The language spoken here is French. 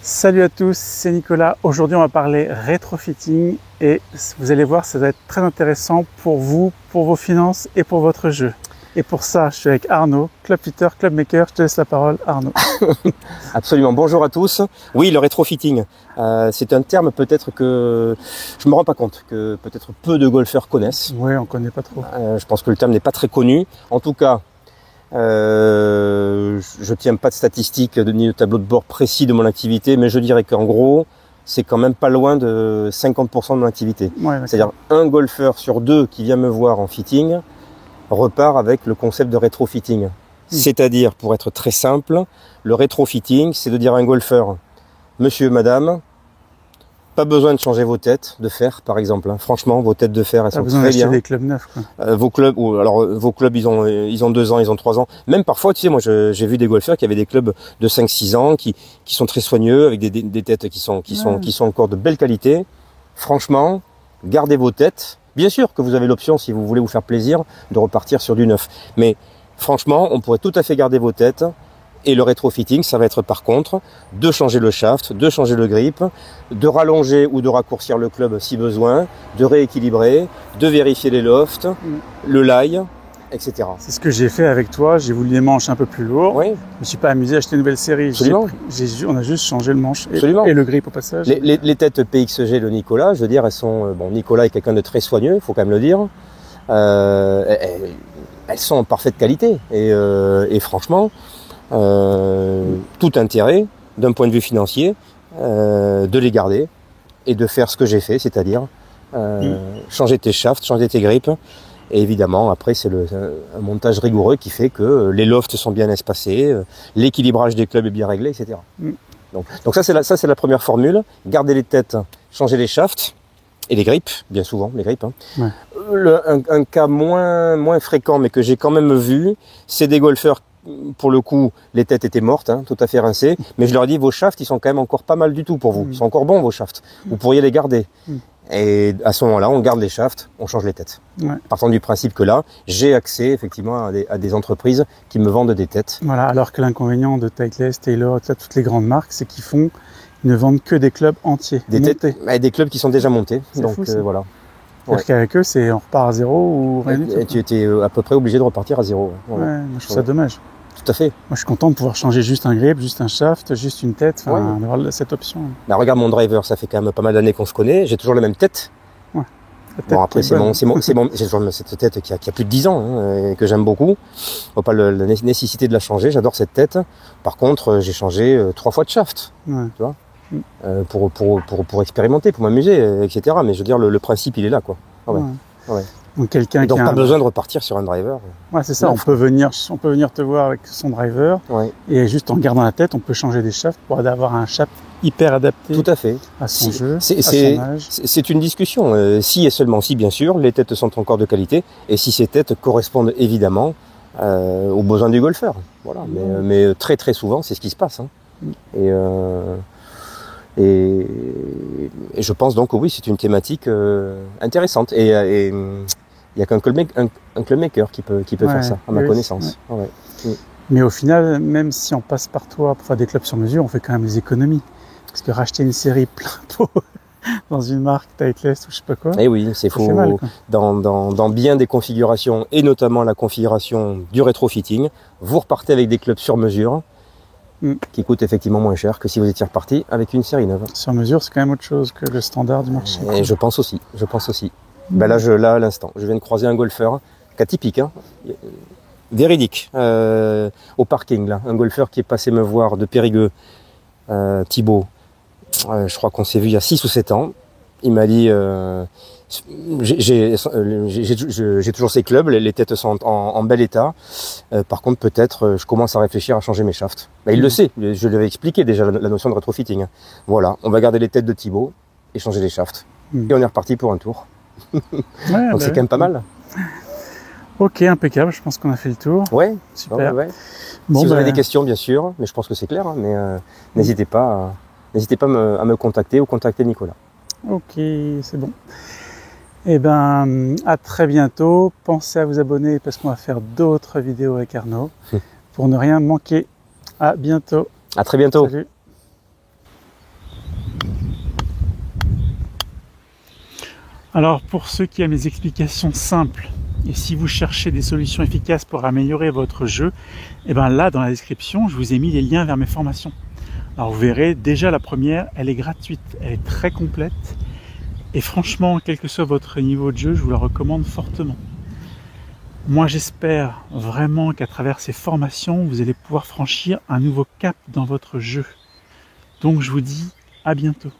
Salut à tous, c'est Nicolas. Aujourd'hui, on va parler rétrofitting et vous allez voir, ça va être très intéressant pour vous, pour vos finances et pour votre jeu. Et pour ça, je suis avec Arnaud, Club Fitter, Club Maker. Je te laisse la parole, Arnaud. Absolument. Bonjour à tous. Oui, le rétrofitting, c'est un terme peut-être que je me rends pas compte, que peut-être peu de golfeurs connaissent. Oui, on connaît pas trop. Je pense que le terme n'est pas très connu. En tout cas, je tiens pas de statistiques ni de tableau de bord précis de mon activité, mais je dirais qu'en gros, c'est quand même pas loin de 50% de mon activité. Ouais, c'est-à-dire un golfeur sur deux qui vient me voir en fitting repart avec le concept de rétrofitting. C'est-à-dire, pour être très simple, le rétrofitting, c'est de dire à un golfeur, monsieur, madame, pas besoin de changer vos têtes de fer, par exemple. Franchement, vos têtes de fer, elles sont très bien. Des clubs neufs, quoi. Vos clubs, vos clubs, ils ont 2 ans, ils ont 3 ans. Même parfois, tu sais, moi, j'ai vu des golfeurs qui avaient des clubs de 5-6 ans, qui sont très soigneux, avec des têtes qui sont encore de belle qualité. Franchement, gardez vos têtes. Bien sûr que vous avez l'option, si vous voulez vous faire plaisir, de repartir sur du neuf. Mais franchement, on pourrait tout à fait garder vos têtes. Et le rétrofitting, ça va être par contre de changer le shaft, de changer le grip, de rallonger ou de raccourcir le club si besoin, de rééquilibrer, de vérifier les lofts, le lie, etc. C'est ce que j'ai fait avec toi. J'ai voulu les manches un peu plus lourds. Oui. Je me suis pas amusé à acheter une nouvelle série. Absolument. On a juste changé le manche et le grip au passage. Les têtes PXG de Nicolas, je veux dire, elles sont... Bon, Nicolas est quelqu'un de très soigneux, il faut quand même le dire. Elles sont en parfaite qualité. Et franchement... tout intérêt d'un point de vue financier de les garder et de faire ce que j'ai fait, c'est-à-dire changer tes shafts, changer tes grips, et évidemment après c'est un montage rigoureux qui fait que les lofts sont bien espacés, l'équilibrage des clubs est bien réglé, etc. Donc ça c'est la première formule, garder les têtes, changer les shafts et les grips, bien souvent les grips. Ouais. Un cas moins fréquent mais que j'ai quand même vu, c'est des golfeurs. Pour le coup, les têtes étaient mortes, tout à fait rincées, mais je leur ai dit, vos shafts, ils sont quand même encore pas mal du tout pour vous. Ils sont encore bons, vos shafts. Vous pourriez les garder. Et à ce moment-là, on garde les shafts, on change les têtes. Ouais. Partant du principe que là, j'ai accès effectivement à des entreprises qui me vendent des têtes. Voilà, alors que l'inconvénient de Titleist, Taylor, toutes les grandes marques, c'est ils ne vendent que des clubs entiers, montés. Des clubs qui sont déjà montés. Donc fou, voilà. C'est-à-dire qu'avec eux, on repart à zéro ou rien du tout. Tu étais à peu près obligé de repartir à zéro. Ouais, moi je trouve ça dommage. Tout à fait. Moi je suis content de pouvoir changer juste un grip, juste un shaft, juste une tête, d'avoir cette option. Bah, regarde mon driver, ça fait quand même pas mal d'années qu'on se connaît, j'ai toujours la même tête. Ouais. Bon après j'ai toujours cette tête qui a plus de 10 ans et que j'aime beaucoup. Je vois pas la nécessité de la changer, j'adore cette tête. Par contre j'ai changé 3 fois de shaft, tu vois, pour expérimenter, pour m'amuser, etc. Mais je veux dire le principe il est là quoi. Ouais. Donc pas besoin de repartir sur un driver. Ouais, c'est ça. On peut venir te voir avec son driver et juste en gardant la tête, on peut changer des shafts pour avoir un shaft hyper adapté. Tout à fait. À son jeu, à son âge. C'est une discussion. Si et seulement si, bien sûr, les têtes sont encore de qualité et si ces têtes correspondent évidemment aux besoins du golfeur. Voilà. Mais très très souvent, c'est ce qui se passe. Et je pense donc que oui, c'est une thématique intéressante. Et il n'y a qu'un club maker qui peut faire ça, à ma connaissance. Ouais. Mais au final, même si on passe par toi pour faire des clubs sur mesure, on fait quand même des économies. Parce que racheter une série plein pot dans une marque Titleist ou je sais pas quoi. Eh oui, c'est faux. Dans bien des configurations, et notamment la configuration du rétrofitting, vous repartez avec des clubs sur mesure. Qui coûte effectivement moins cher que si vous étiez reparti avec une série neuve. Sur mesure, c'est quand même autre chose que le standard du marché. Et je pense aussi. Ben là, à l'instant, je viens de croiser un golfeur, cas typique, véridique, au parking, là. Un golfeur qui est passé me voir de Périgueux, Thibaut. Je crois qu'on s'est vu il y a 6 ou 7 ans. Il m'a dit... J'ai toujours ces clubs, les têtes sont en bel état. Par contre, peut-être, je commence à réfléchir à changer mes shafts. Ben, il le sait, je lui avais expliqué déjà la notion de rétrofitting. Voilà, on va garder les têtes de Thibaut et changer les shafts. Et on est reparti pour un tour. Donc c'est quand même pas mal. Ok, impeccable, je pense qu'on a fait le tour. Ouais, super. Ouais. Bon, si vous avez des questions, bien sûr, mais je pense que c'est clair, mais n'hésitez pas à me contacter ou contacter Nicolas. Ok, c'est bon. Eh ben, à très bientôt. Pensez à vous abonner parce qu'on va faire d'autres vidéos avec Arnaud pour ne rien manquer. À bientôt. À très bientôt. Salut. Alors pour ceux qui aiment les explications simples, et si vous cherchez des solutions efficaces pour améliorer votre jeu, et bien là dans la description, je vous ai mis les liens vers mes formations. Alors vous verrez, déjà la première, elle est gratuite, elle est très complète, et franchement, quel que soit votre niveau de jeu, je vous la recommande fortement. Moi j'espère vraiment qu'à travers ces formations, vous allez pouvoir franchir un nouveau cap dans votre jeu. Donc je vous dis à bientôt.